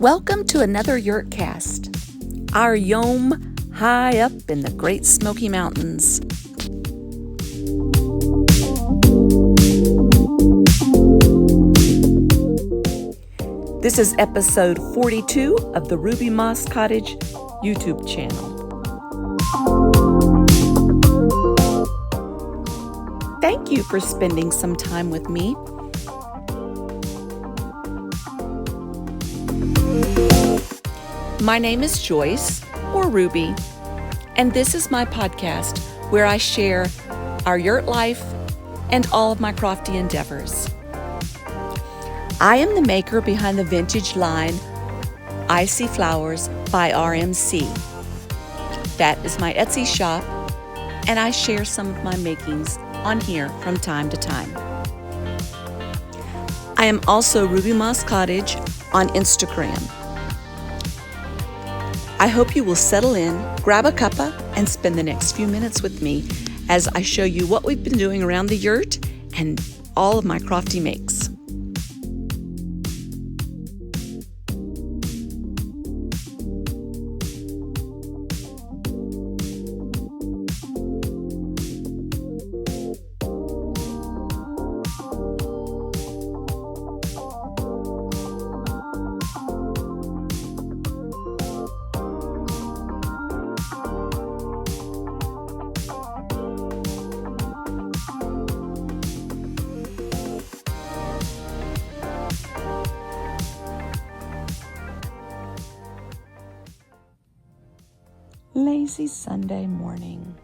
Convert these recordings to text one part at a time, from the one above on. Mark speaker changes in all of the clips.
Speaker 1: Welcome to another yurt.cast, our yome high up in the Great Smoky Mountains. This is episode 42 of the Ruby Moss Cottage YouTube channel. Thank you for spending some time with me. My name is Joyce, or Ruby, and this is my podcast where I share our yurt life and all of my crafty endeavors. I am the maker behind the vintage line Icy Flowers by RMC. That is my Etsy shop, and I share some of my makings on here from time to time. I am also Ruby Moss Cottage on Instagram. I hope you will settle in, grab a cuppa, and spend the next few minutes with me as I show you what we've been doing around the yurt and all of my crafty makes. Lazy Sunday morning.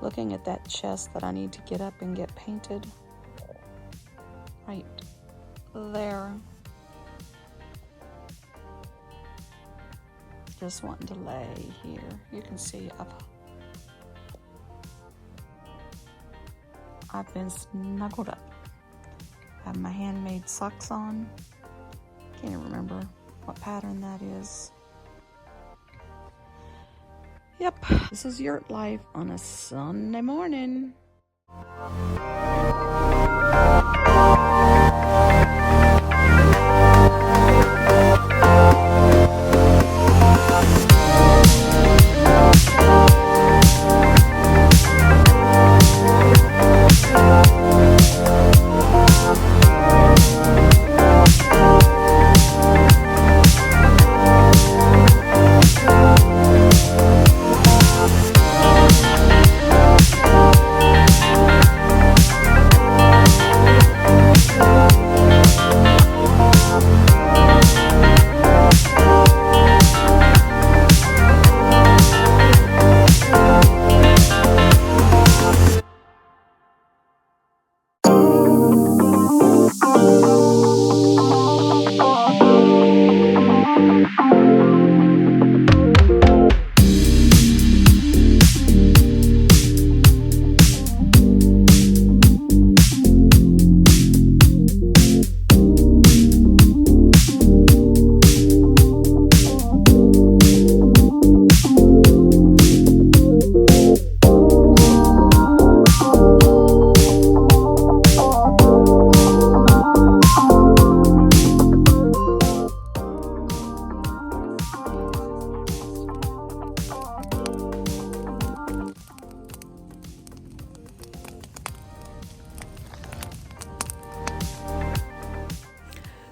Speaker 1: Looking at that chest that I need to get up and get painted. Right there. Just wanting to lay here. You can see I've been snuggled up. I have my handmade socks on. Can't even remember what pattern that is. Yep, this is yurt life on a Sunday morning.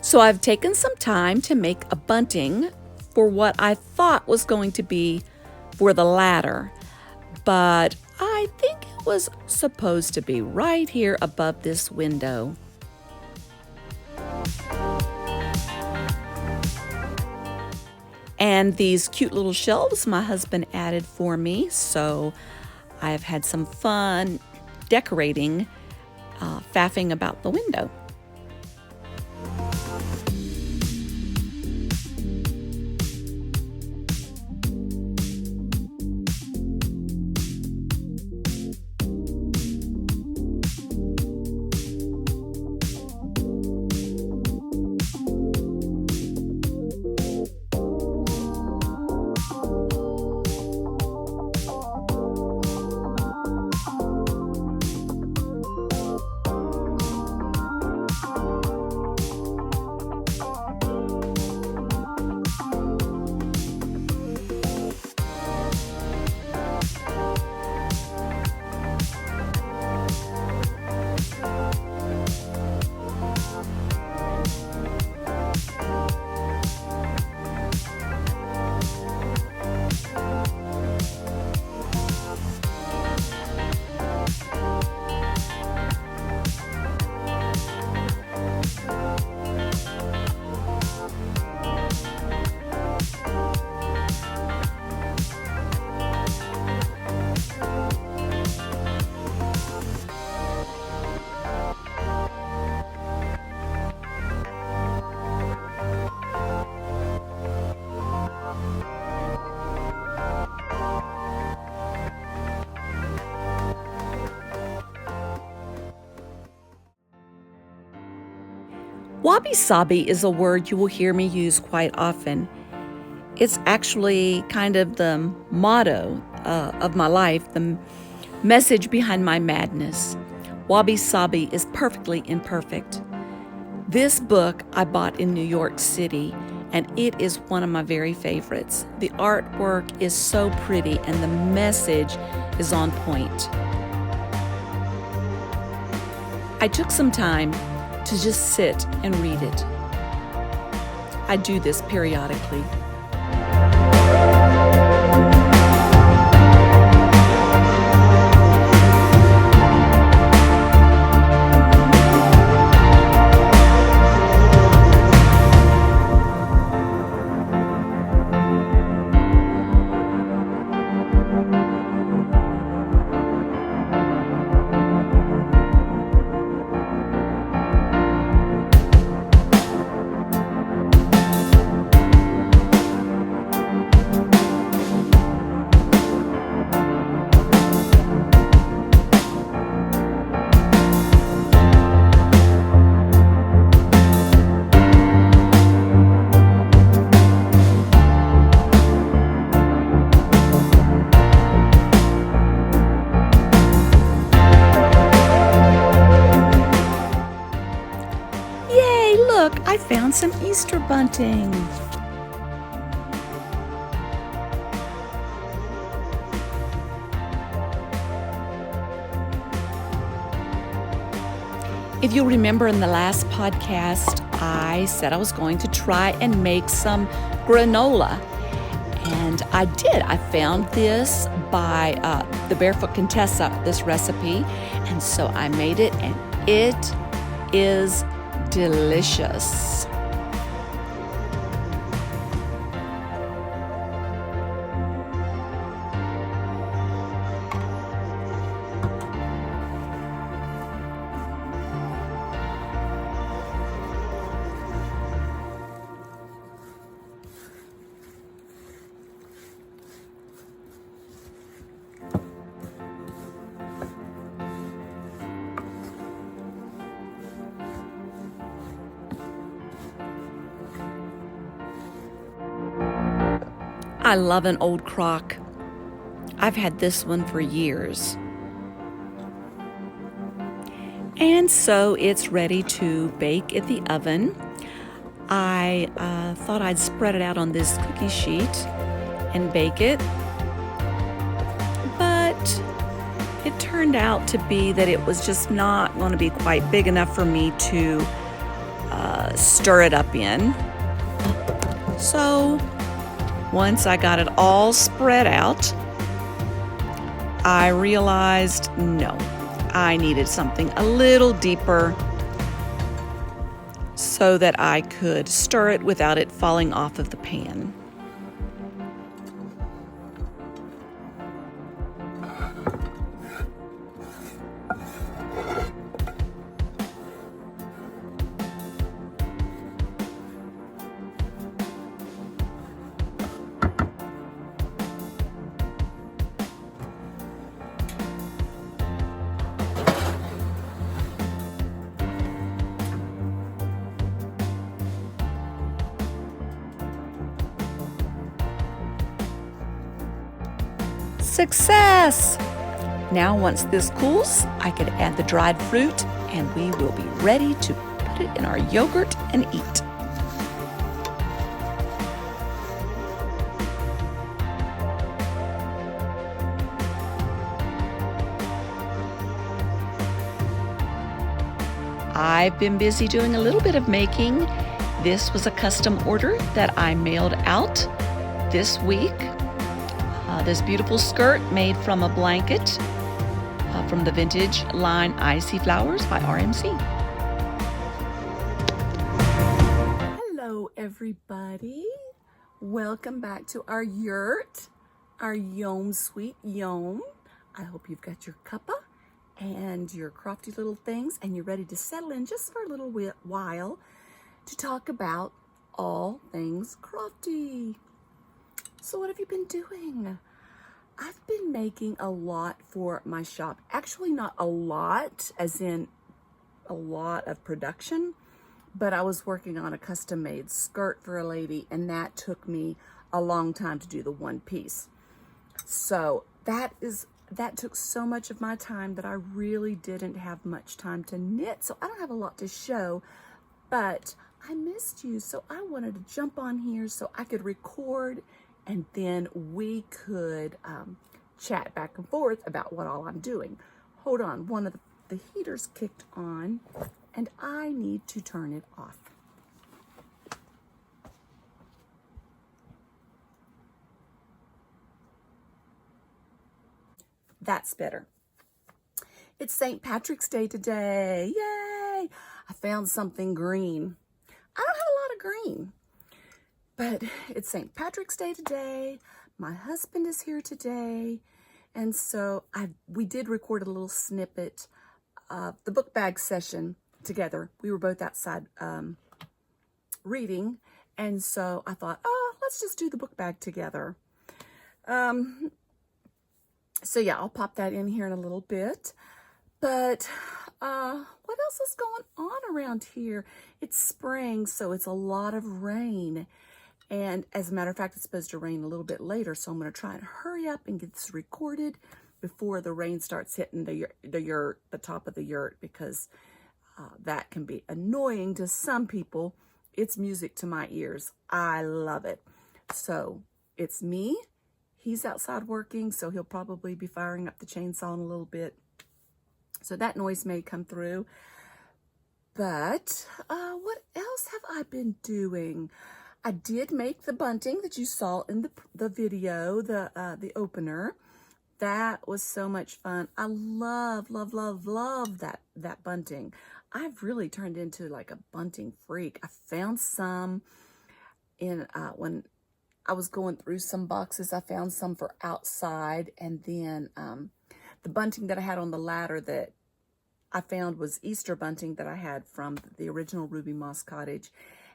Speaker 1: So I've taken some time to make a bunting for what I thought was going to be for the ladder, but I think it was supposed to be right here above this window. And these cute little shelves my husband added for me, so I've had some fun decorating, phaffing about the window. Wabi-sabi is a word you will hear me use quite often. It's actually kind of the motto of my life, the message behind my madness. Wabi-sabi is perfectly imperfect. This book I bought in New York City, and it is one of my very favorites. The artwork is so pretty, and the message is on point. I took some time to just sit and read it. I do this periodically. Look, I found some Easter bunting. If you remember in the last podcast, I said I was going to try and make some granola. And I did. I found this by the Barefoot Contessa, this recipe. And so I made it, and it is delicious. I love an old crock. I've had this one for years. And so it's ready to bake in the oven. I thought I'd spread it out on this cookie sheet and bake it. But it turned out to be that it was just not going to be quite big enough for me to stir it up in. So once I got it all spread out, I realized, no, I needed something a little deeper so that I could stir it without it falling off of the pan. Success! Now once this cools, I could add the dried fruit and we will be ready to put it in our yogurt and eat. I've been busy doing a little bit of making. This was a custom order that I mailed out this week. This beautiful skirt made from a blanket from the vintage line Icy Flowers by RMC. Hello everybody. Welcome back to our yurt, our yom sweet yom. I hope you've got your cuppa and your crafty little things and you're ready to settle in just for a little while to talk about all things crafty. So what have you been doing? I've been making a lot for my shop. Actually, not a lot, as in a lot of production, but I was working on a custom made skirt for a lady, and that took me a long time to do the one piece. So that took so much of my time that I really didn't have much time to knit. So I don't have a lot to show, but I missed you. So I wanted to jump on here so I could record, and then we could chat back and forth about what all I'm doing. Hold on, one of the heaters kicked on, and I need to turn it off. That's better. It's St. Patrick's Day today. Yay! I found something green. I don't have a lot of green, but it's St. Patrick's Day today. My husband is here today. And so we did record a little snippet of the book bag session together. We were both outside reading. And so I thought, oh, let's just do the book bag together. So yeah, I'll pop that in here in a little bit. But what else is going on around here? It's spring, so it's a lot of rain. And as a matter of fact, it's supposed to rain a little bit later, so I'm going to try and hurry up and get this recorded before the rain starts hitting the top of the yurt, because that can be annoying to some people. It's music to my ears. I love it. So it's me. He's outside working, so he'll probably be firing up the chainsaw in a little bit. So that noise may come through. But what else have I been doing? I did make the bunting that you saw in the video, the opener. That was so much fun. I love that bunting. I've really turned into like a bunting freak. I found some in when I was going through some boxes. I found some for outside, and then the bunting that I had on the ladder that I found was Easter bunting that I had from the original Ruby Moss Cottage.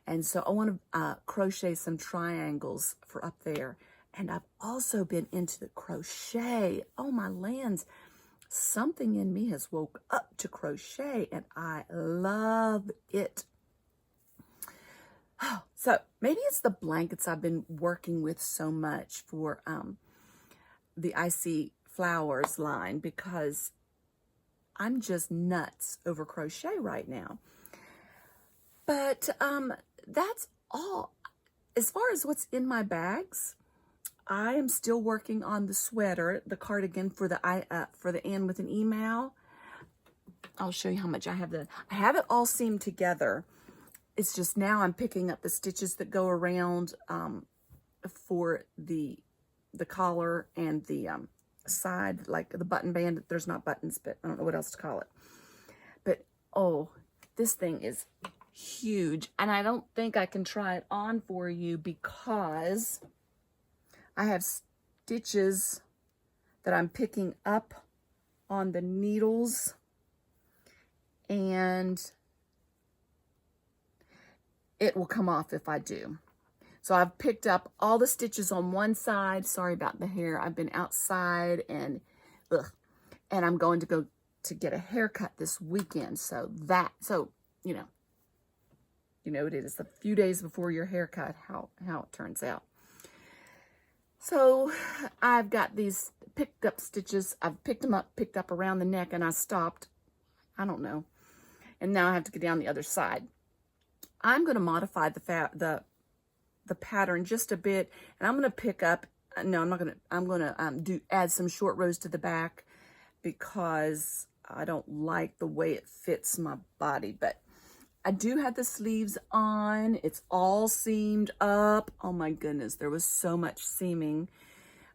Speaker 1: And so I want to crochet some triangles for up there. And I've also been into the crochet. Oh, my lands. Something in me has woke up to crochet, and I love it. So maybe it's the blankets I've been working with so much for the Icy Flowers line, because I'm just nuts over crochet right now. But that's all. As far as what's in my bags, I am still working on the sweater, the cardigan for the Ann with an email. I'll show you how much I have. I have it all seamed together. It's just now I'm picking up the stitches that go around for the collar and the side, like the button band. There's not buttons, but I don't know what else to call it. But oh, this thing is huge, and I don't think I can try it on for you because I have stitches that I'm picking up on the needles, and it will come off if I do. So I've picked up all the stitches on one side. Sorry about the hair. I've been outside, and I'm going to go to get a haircut this weekend. So you know it is a few days before your haircut, how it turns out. So I've got these picked up stitches. I've picked them up, picked up around the neck, and I stopped. I don't know. And now I have to get down the other side. I'm going to modify the pattern just a bit, and I'm going to pick up. No, I'm not going to. I'm going to add some short rows to the back because I don't like the way it fits my body. But I do have the sleeves on. It's all seamed up. Oh my goodness, there was so much seaming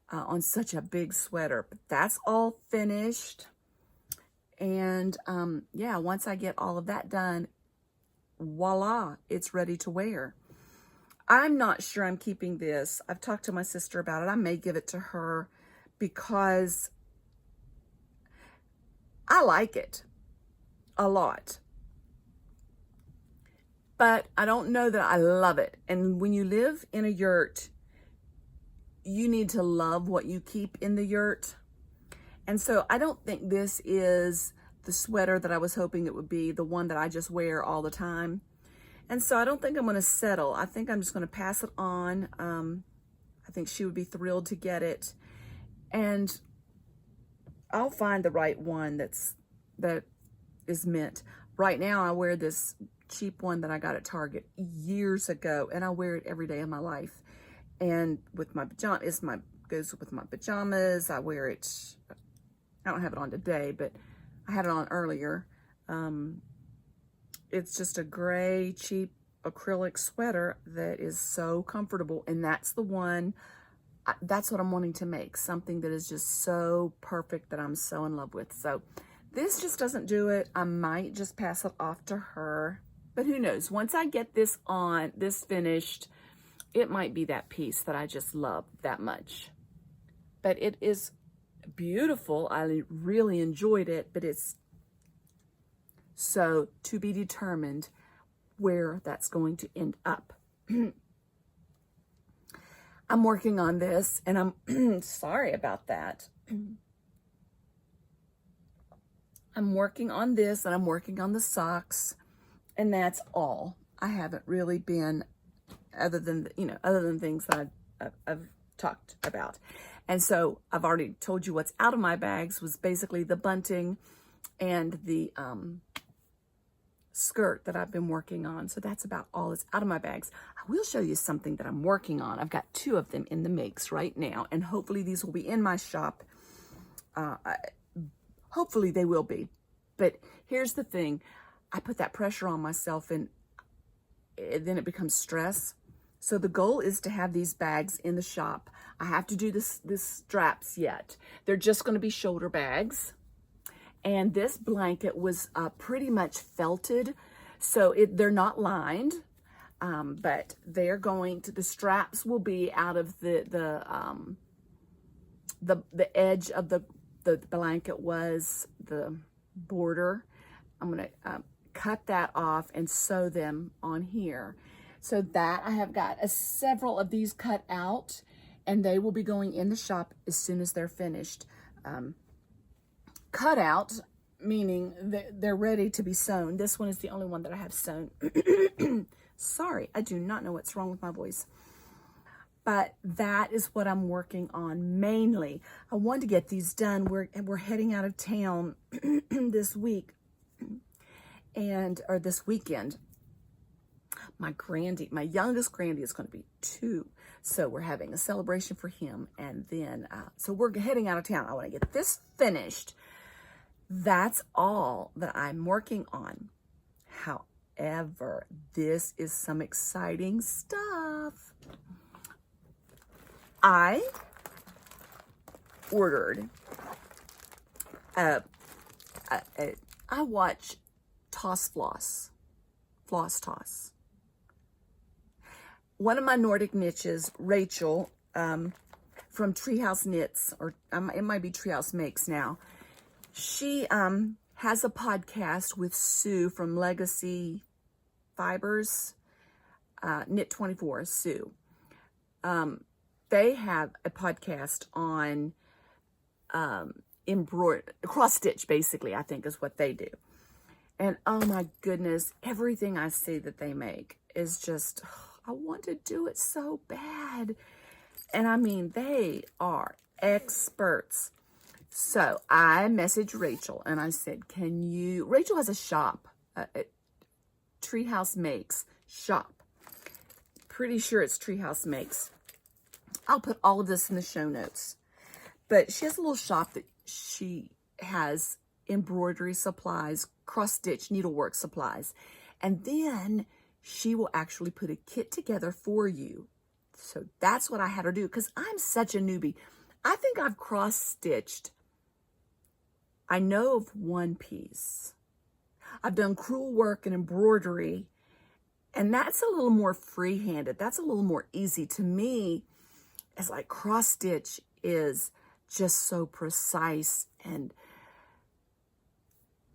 Speaker 1: on such a big sweater. But that's all finished. And yeah, once I get all of that done, voila, it's ready to wear. I'm not sure I'm keeping this. I've talked to my sister about it. I may give it to her because I like it a lot. But I don't know that I love it. And when you live in a yurt, you need to love what you keep in the yurt. And so I don't think this is the sweater that I was hoping it would be, the one that I just wear all the time. And so I don't think I'm going to settle. I think I'm just going to pass it on. I think she would be thrilled to get it. And I'll find the right one that is meant. Right now I wear this cheap one that I got at Target years ago, and I wear it every day of my life. And with my pajamas, goes with my pajamas. I wear it. I don't have it on today, but I had it on earlier. It's just a gray, cheap acrylic sweater that is so comfortable, and that's the one. That's what I'm wanting to make, something that is just so perfect that I'm so in love with. So this just doesn't do it. I might just pass it off to her, but who knows? Once I get this finished, it might be that piece that I just love that much. But it is beautiful. I really enjoyed it, but it's so to be determined where that's going to end up. I'm working on this, and I'm sorry about that. I'm working on this, and I'm working on the socks, and that's all. I haven't really been, other than things that I've talked about. And so I've already told you what's out of my bags was basically the bunting and the skirt that I've been working on. So that's about all that's out of my bags. I will show you something that I'm working on. I've got 2 of them in the mix right now, and hopefully these will be in my shop. Hopefully they will be. But here's the thing. I put that pressure on myself, and then it becomes stress. So the goal is to have these bags in the shop. I have to do this straps yet. They're just going to be shoulder bags. And this blanket was pretty much felted, so they're not lined, but they're going to. The straps will be out of the edge of the blanket was the border. I'm gonna cut that off and sew them on here, so that I have got several of these cut out, and they will be going in the shop as soon as they're finished. Cut out, meaning they're ready to be sewn. This one is the only one that I have sewn. Sorry, I do not know what's wrong with my voice. But that is what I'm working on mainly. I wanted to get these done. We're heading out of town this week, or this weekend. My youngest Grandy is going to be 2. So we're having a celebration for him. And then, so we're heading out of town. I want to get this finished. That's all that I'm working on. However, this is some exciting stuff. I ordered, I watch Floss Toss. One of my Nordic niches, Rachel, from Treehouse Knits, or it might be Treehouse Makes now. She has a podcast with Sue from Legacy Fibers, Knit 24, Sue. They have a podcast on cross stitch, basically, I think is what they do. And oh my goodness, everything I see that they make is just, I want to do it so bad. And I mean, they are experts. So I messaged Rachel and I said, Rachel has a shop, Treehouse Makes shop. Pretty sure it's Treehouse Makes. I'll put all of this in the show notes. But she has a little shop that she has embroidery supplies, cross-stitch needlework supplies. And then she will actually put a kit together for you. So that's what I had her do, because I'm such a newbie. I think I've cross-stitched, I know of one piece. I've done crewel work and embroidery, and that's a little more free-handed. That's a little more easy. To me, it's like cross-stitch is just so precise, and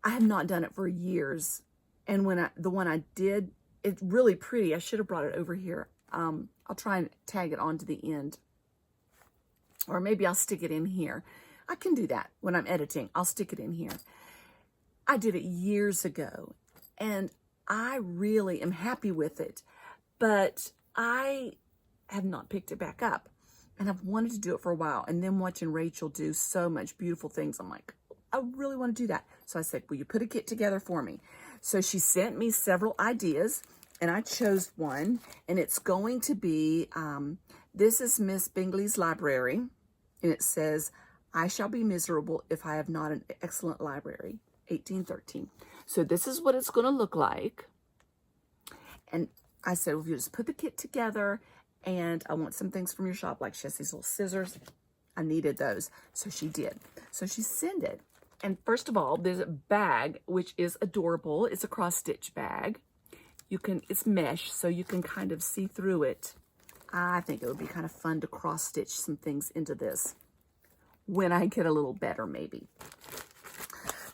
Speaker 1: I have not done it for years. And the one I did, it's really pretty. I should have brought it over here. I'll try and tag it onto the end, or maybe I'll stick it in here. I can do that when I'm editing. I'll stick it in here. I did it years ago, and I really am happy with it, but I have not picked it back up. And I've wanted to do it for a while. And then watching Rachel do so much beautiful things, I'm like, I really want to do that. So I said, will you put a kit together for me? So she sent me several ideas, and I chose one. And it's going to be, this is Miss Bingley's library. And it says, I shall be miserable if I have not an excellent library, 1813. So this is what it's going to look like. And I said, well, you just put the kit together, and I want some things from your shop, like she has these little scissors. I needed those. So she did. So she sent it. And first of all, there's a bag, which is adorable. It's a cross-stitch bag. It's mesh, so you can kind of see through it. I think it would be kind of fun to cross-stitch some things into this when I get a little better, maybe.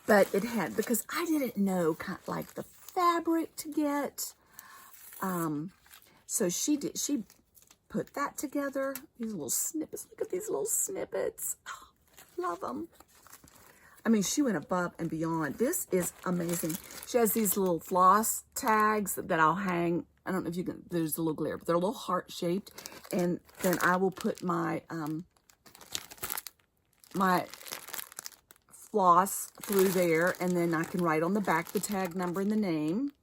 Speaker 1: But it had, because I didn't know kind of like the fabric to get. So she put that together. These little snippets. Look at these little snippets. Oh, love them. I mean, she went above and beyond. This is amazing. She has these little floss tags that I'll hang. I don't know if you can, there's a little glare, but they're a little heart-shaped. And then I will put my, my floss through there, and then I can write on the back the tag number and the name.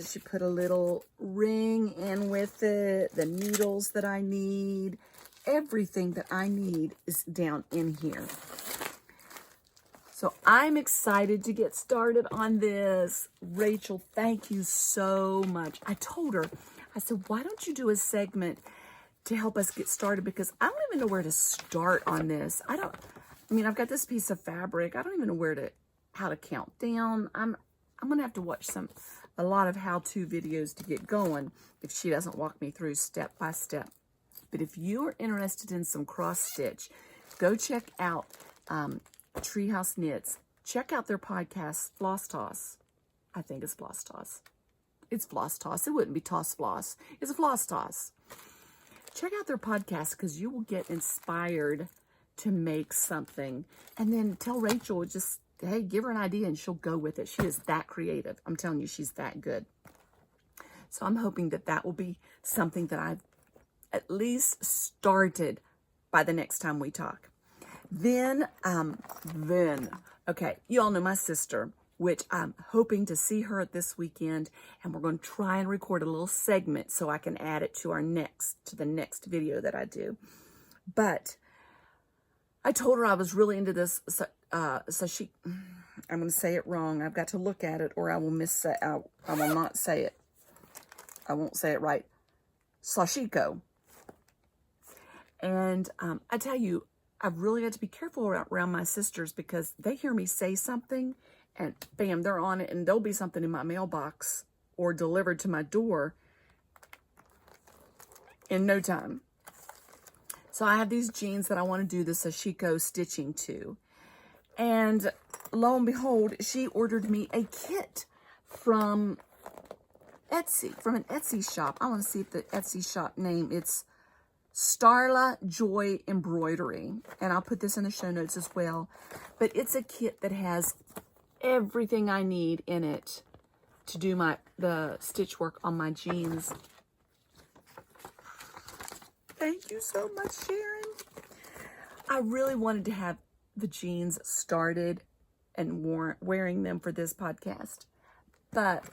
Speaker 1: She put a little ring in with it, the needles that I need. Everything that I need is down in here. So I'm excited to get started on this. Rachel, thank you so much. I told her, I said, why don't you do a segment to help us get started? Because I don't even know where to start on this. I mean, I've got this piece of fabric. I don't even know how to count down. I'm going to have to watch a lot of how-to videos to get going if she doesn't walk me through step by step. But if you are interested in some cross-stitch, go check out Treehouse Knits. Check out their podcast, Floss Toss. I think it's Floss Toss. It's Floss Toss. It wouldn't be Toss Floss. It's a Floss Toss. Check out their podcast, because you will get inspired to make something. And then tell Rachel, just, hey, give her an idea and she'll go with it. She is that creative. I'm telling you, she's that good. So I'm hoping that will be something that I've at least started by the next time we talk. Then, okay, you all know my sister, which I'm hoping to see her this weekend, and we're going to try and record a little segment so I can add it to the next video that I do. But I told her I was really into this Sashiko. I'm going to say it wrong. I've got to look at it, or I will I will not say it. I won't say it right. Sashiko. And I tell you, I've really got to be careful around my sisters, because they hear me say something and bam, they're on it, and there'll be something in my mailbox or delivered to my door in no time. So I have these jeans that I want to do the Sashiko stitching to. And lo and behold, she ordered me a kit from Etsy, from an Etsy shop. I want to see if the Etsy shop name, it's Starla Joy Embroidery, and I'll put this in the show notes as well. But it's a kit that has everything I need in it to do the stitch work on my jeans. Thank you so much, Sharon. I really wanted to have the jeans started and wearing them for this podcast, but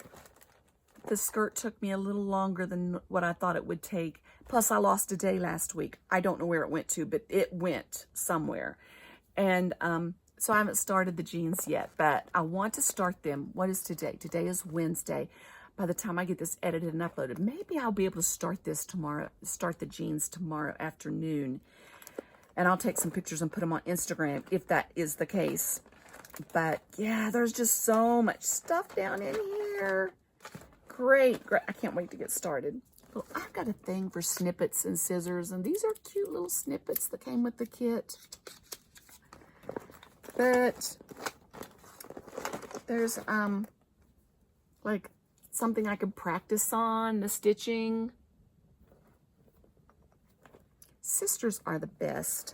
Speaker 1: the skirt took me a little longer than what I thought it would take. Plus, I lost a day last week. I don't know where it went to, but it went somewhere. And so I haven't started the jeans yet, but I want to start them. What is today? Today is Wednesday. By the time I get this edited and uploaded, maybe I'll be able to start the jeans tomorrow afternoon. And I'll take some pictures and put them on Instagram if that is the case. But yeah, there's just so much stuff down in here. Great. I can't wait to get started. Well, I've got a thing for snippets and scissors, and these are cute little snippets that came with the kit. But there's like something I could practice on, the stitching. Sisters are the best.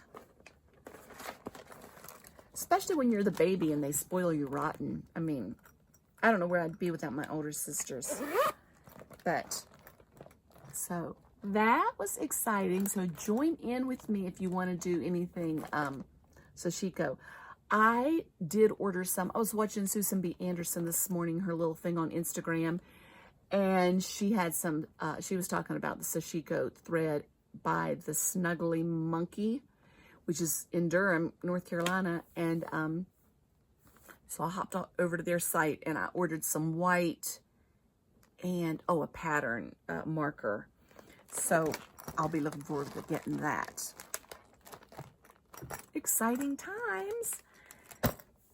Speaker 1: Especially when you're the baby and they spoil you rotten. I mean, I don't know where I'd be without my older sisters. But, so that was exciting. So join in with me if you want to do anything, Sashiko. I did order some. I was watching Susan B. Anderson this morning, her little thing on Instagram. And she had some, she was talking about the Sashiko thread by the Snuggly Monkey, which is in Durham, North Carolina. And so I hopped over to their site and I ordered some white and, a pattern marker. So I'll be looking forward to getting that. Exciting times.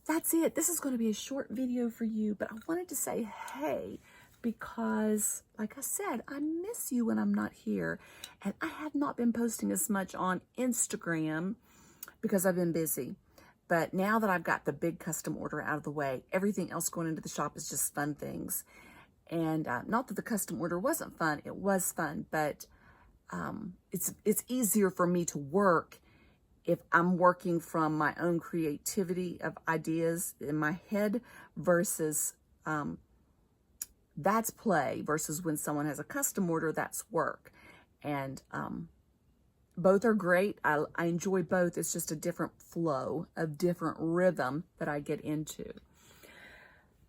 Speaker 1: That's it. This is going to be a short video for you, but I wanted to say, hey, because like I said, I miss you when I'm not here. And I have not been posting as much on Instagram because I've been busy. But now that I've got the big custom order out of the way, everything else going into the shop is just fun things. And not that the custom order wasn't fun, it was fun, but it's easier for me to work if I'm working from my own creativity of ideas in my head versus that's play, versus when someone has a custom order, that's work. And both are great. I enjoy both. It's just a different flow, a different rhythm that I get into.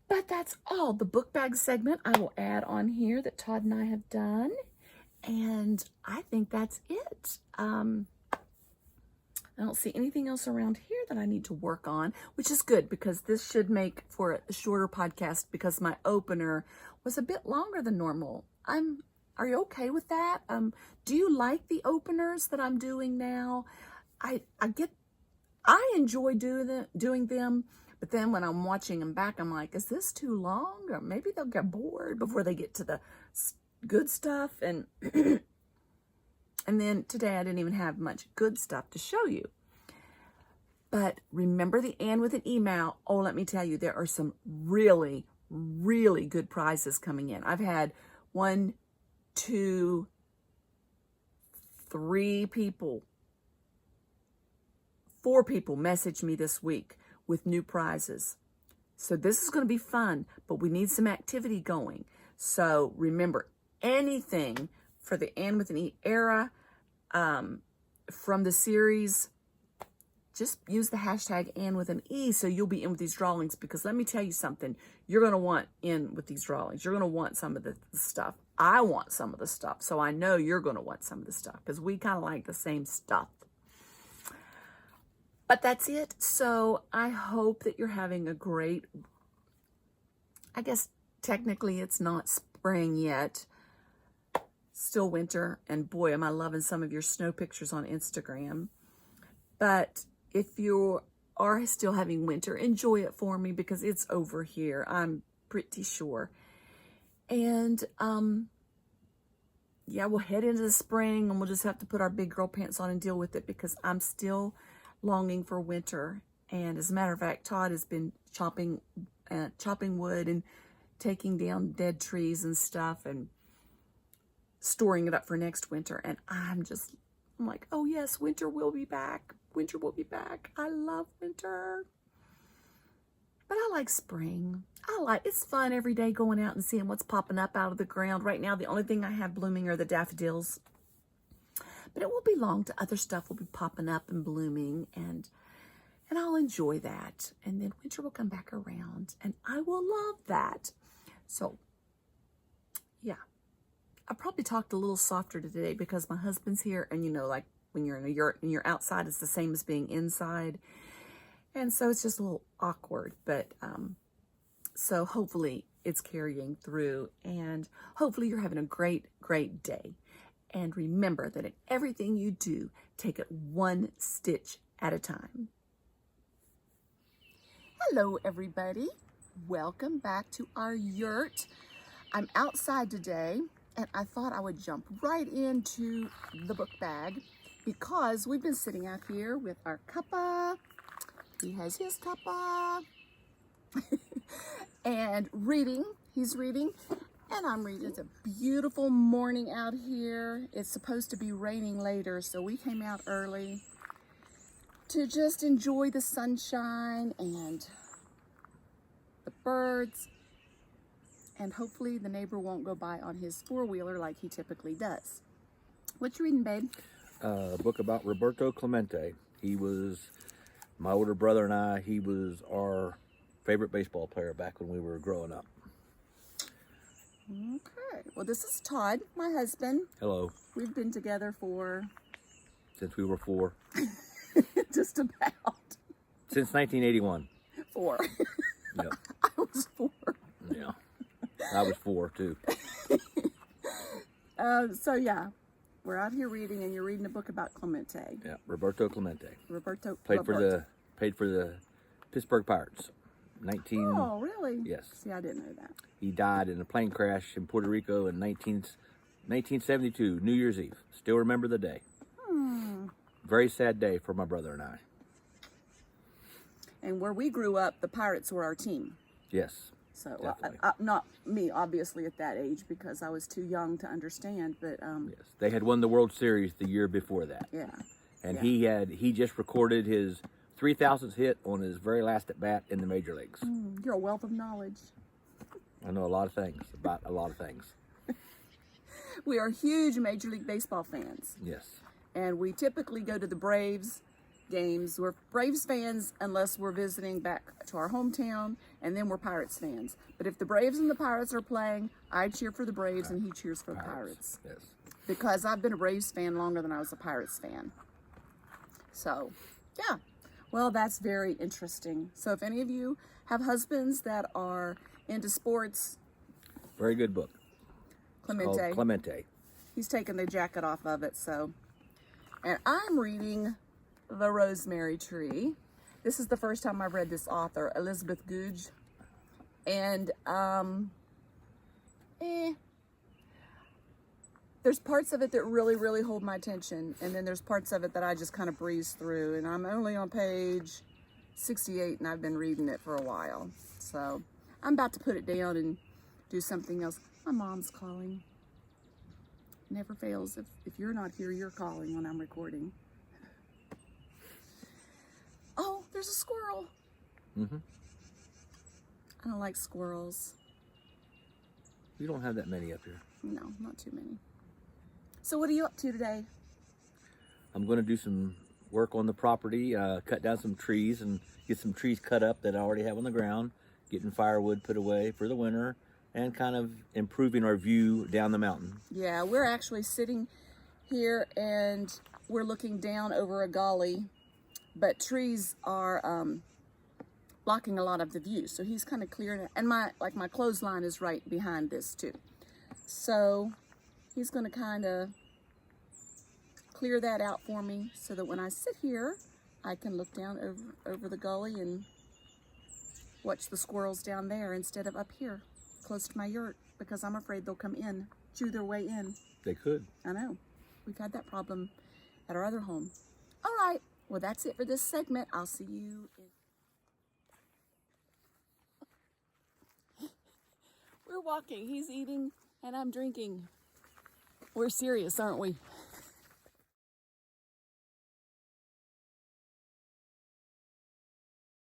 Speaker 1: But that's all. The book bag segment I will add on here that Todd and I have done. And I think that's it. I don't see anything else around here that I need to work on, which is good because this should make for a shorter podcast because my opener was a bit longer than normal. Are you okay with that? Do you like the openers that I'm doing now? I enjoy doing them, but then when I'm watching them back, I'm like, is this too long? Or maybe they'll get bored before they get to the good stuff. And and then today I didn't even have much good stuff to show you. But remember the and with an email. Oh, let me tell you, there are some really, really good prizes coming in. I've had 1, 2, 3 people, 4 people message me this week with new prizes. So this is going to be fun, but we need some activity going. So remember, anything for the and with an E era from the series, just use the hashtag and with an E so you'll be in with these drawings, because let me tell you something, you're going to want in with these drawings. You're going to want some of the stuff. I want some of the stuff, so I know you're going to want some of the stuff because we kind of like the same stuff. But that's it. So I hope that you're having a great, I guess technically it's not spring yet, still winter, and boy, am I loving some of your snow pictures on Instagram. But if you are still having winter, enjoy it for me because it's over here, I'm pretty sure. And yeah, we'll head into the spring and we'll just have to put our big girl pants on and deal with it because I'm still longing for winter. And as a matter of fact, Todd has been chopping wood and taking down dead trees and stuff and storing it up for next winter. And I'm like, oh yes, winter will be back. Winter will be back. I love winter. But I like spring. It's fun every day going out and seeing what's popping up out of the ground. Right now, the only thing I have blooming are the daffodils. But it won't be long to other stuff will be popping up and blooming, and I'll enjoy that. And then winter will come back around, and I will love that. So, yeah. I probably talked a little softer today because my husband's here, and you know, like when you're in a yurt and you're outside, it's the same as being inside. And so it's just a little awkward, but so hopefully it's carrying through, and hopefully you're having a great, great day. And remember that in everything you do, take it one stitch at a time. Hello, everybody. Welcome back to our yurt. I'm outside today, and I thought I would jump right into the book bag because we've been sitting out here with our cuppa. He has his cuppa. And reading. He's reading. And I'm reading. It's a beautiful morning out here. It's supposed to be raining later, so we came out early to just enjoy the sunshine and the birds. and hopefully the neighbor won't go by on his four-wheeler like he typically does. What you reading, babe?
Speaker 2: A book about Roberto Clemente. He was my older brother and I. He was our favorite baseball player back when we were growing up.
Speaker 1: Okay. Well, this is Todd, my husband.
Speaker 2: Hello.
Speaker 1: We've been together for...
Speaker 2: Since we were 4.
Speaker 1: Just about.
Speaker 2: Since 1981.
Speaker 1: 4.
Speaker 2: Yep.
Speaker 1: I was 4.
Speaker 2: Yeah. I was 4 too.
Speaker 1: So yeah, we're out here reading, and you're reading a book about Clemente.
Speaker 2: Yeah, Roberto Clemente.
Speaker 1: Roberto
Speaker 2: played for the Pittsburgh Pirates.
Speaker 1: Oh, really?
Speaker 2: Yes.
Speaker 1: See, I didn't know that.
Speaker 2: He died in a plane crash in Puerto Rico in 1972, New Year's Eve. Still remember the day. Very sad day for my brother and I.
Speaker 1: And where we grew up, the Pirates were our team.
Speaker 2: Yes.
Speaker 1: So, not me, obviously, at that age, because I was too young to understand, but...
Speaker 2: yes, they had won the World Series the year before that.
Speaker 1: Yeah.
Speaker 2: And he just recorded his 3,000th hit on his very last at-bat in the major leagues.
Speaker 1: You're a wealth of knowledge.
Speaker 2: I know a lot of things, about a lot of things.
Speaker 1: We are huge Major League Baseball fans.
Speaker 2: Yes.
Speaker 1: And we typically go to the Braves games. We're Braves fans unless we're visiting back to our hometown, and then we're Pirates fans. But if the Braves and the Pirates are playing, I cheer for the Braves and he cheers for the Pirates.
Speaker 2: Yes.
Speaker 1: Because I've been a Braves fan longer than I was a Pirates fan. So, yeah. Well, that's very interesting. So if any of you have husbands that are into sports...
Speaker 2: Very good book.
Speaker 1: Clemente.
Speaker 2: It's called Clemente.
Speaker 1: He's taken the jacket off of it, so... And I'm reading The Rosemary Tree. This is the first time I've read this author, Elizabeth Gouge. And, there's parts of it that really, really hold my attention. And then there's parts of it that I just kind of breeze through. And I'm only on page 68, and I've been reading it for a while. So I'm about to put it down and do something else. My mom's calling. Never fails. If you're not here, you're calling when I'm recording. Oh, there's a squirrel.
Speaker 2: Mm-hmm.
Speaker 1: I don't like squirrels.
Speaker 2: You don't have that many up here.
Speaker 1: No, not too many. So what are you up to today?
Speaker 2: I'm going to do some work on the property, cut down some trees and get some trees cut up that I already have on the ground, getting firewood put away for the winter, and kind of improving our view down the mountain.
Speaker 1: Yeah, we're actually sitting here and we're looking down over a gully, but trees are blocking a lot of the view. So he's kind of clearing it. And my clothesline is right behind this too. So he's going to kind of clear that out for me so that when I sit here, I can look down over the gully and watch the squirrels down there instead of up here close to my yurt, because I'm afraid they'll come in, chew their way in.
Speaker 2: They could. I
Speaker 1: know. We've had that problem at our other home. All right. Well, that's it for this segment. I'll see you in... We're walking. He's eating and I'm drinking. We're serious, aren't we?